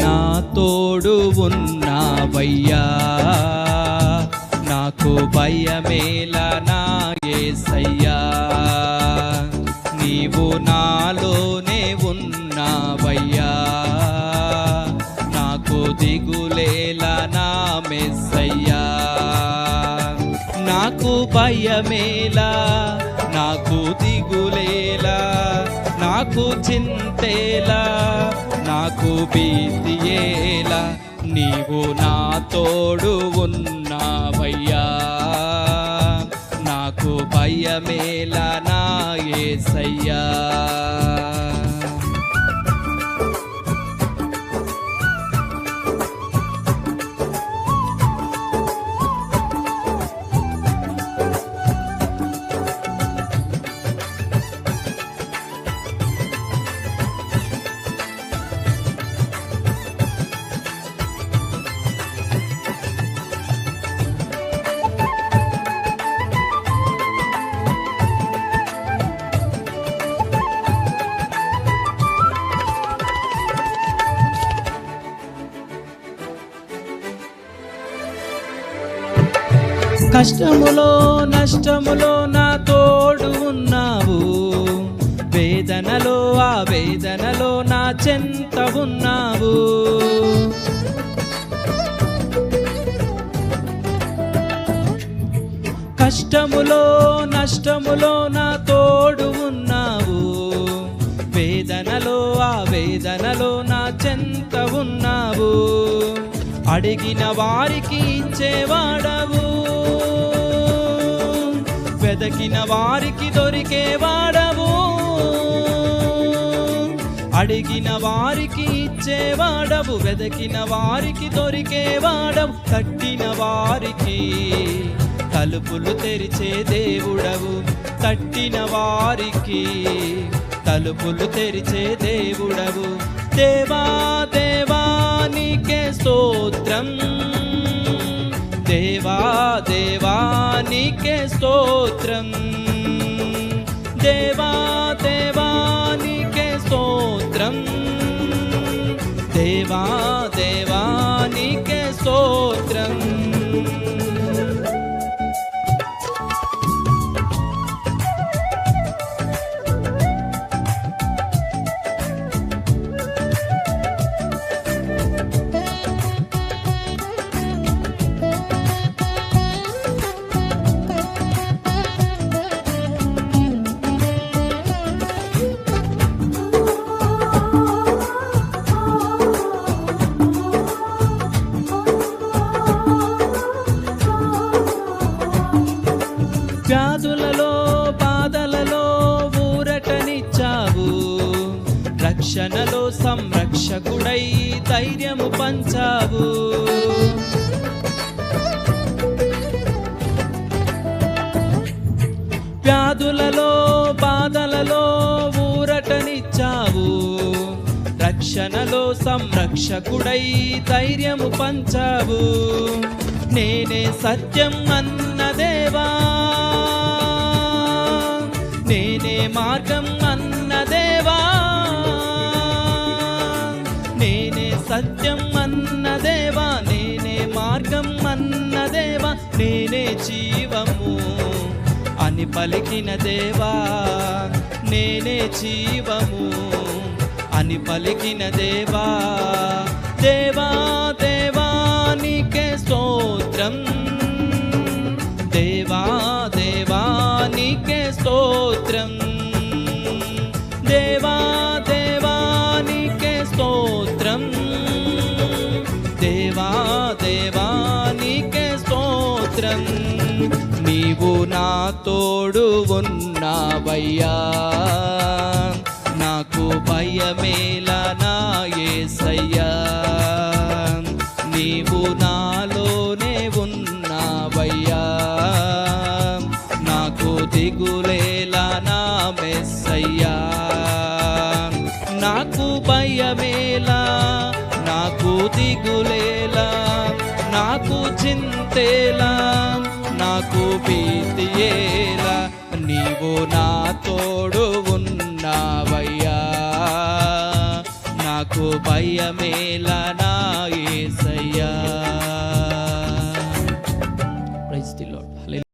నా తోడు ఉన్నావయ్యా, నాకు భయమేలా నా యేసయ్యా. నీవు నాలోనే ఉన్నావయ్యా, నాకు దిగులేలా నా మెస్సయ్యా. నాకు భయమేలా, నాకు దిగులేలా, నాకు చింతేలా, నాకు భీతియేలా, నీవు నా తోడు ఉన్నావయ్యా, నాకు భయమేలా నా యేసయ్యా. కష్టములో నష్టములో నా తోడు ఉన్నావు, వేదనలో ఆ వేదనలో నా చెంత ఉన్నావు. కష్టములో నష్టములో నా తోడు ఉన్నావు, వేదనలో ఆ వేదనలో నా చెంత ఉన్నావు. అడిగిన వారికి ఇచ్చేవాడవు, వెదకిన వారికి దొరికేవాడవు. అడిగిన వారికి ఇచ్చేవాడవు, వెదకిన వారికి దొరికేవాడవు. తట్టిన వారికి తలుపులు తెరిచే దేవుడవు, తట్టిన వారికి తలుపులు తెరిచే దేవుడవు. దేవా దేవా నీకే స్తోత్రం, దేవా దేవా నీకే స్తోత్రం, దేవా దేవా నీకే స్తోత్రం, దేవా దేవా నీకే స్తోత్రం. వ్యాధులలో బాధలలో ఊరటనిచ్చావు, రక్షణలో సంరక్షకుడై ధైర్యము పంచావు. వ్యాధులలో బాధలలో ఊరటనిచ్చావు, రక్షణలో సంరక్షకుడై ధైర్యము పంచావు. నేనే సత్యం అన్న దేవా, నేనే మార్గం అన్న దేవా, నేనే సత్యం అన్న దేవా, నేనే మార్గం అన్న దేవా, నేనే జీవము అని పలికిన దేవా, నేనే జీవము అని పలికిన దేవా. దేవా దేవా నీకే స్తోత్రం, దేవా దేవా నీకే స్తోత్రం, దేవా దేవా నీకే స్తోత్రం, దేవా దేవా నీకే స్తోత్రం. నీవు నా తోడు ఉన్నావయ్యా, నాకు భయమేలా నా యేసయ్యా. నీవు నాలోనే ఉన్నావయ్యా, నాకు దిగులేలా నా మెస్సయ్యా. నాకు భయమేలా, నాకు దిగులేలా, నాకు చింతేలా, నాకు భీతియేలా, నీవు నా తోడు ఉన్నావయ్యా, నాకు నాకు భయమేలా,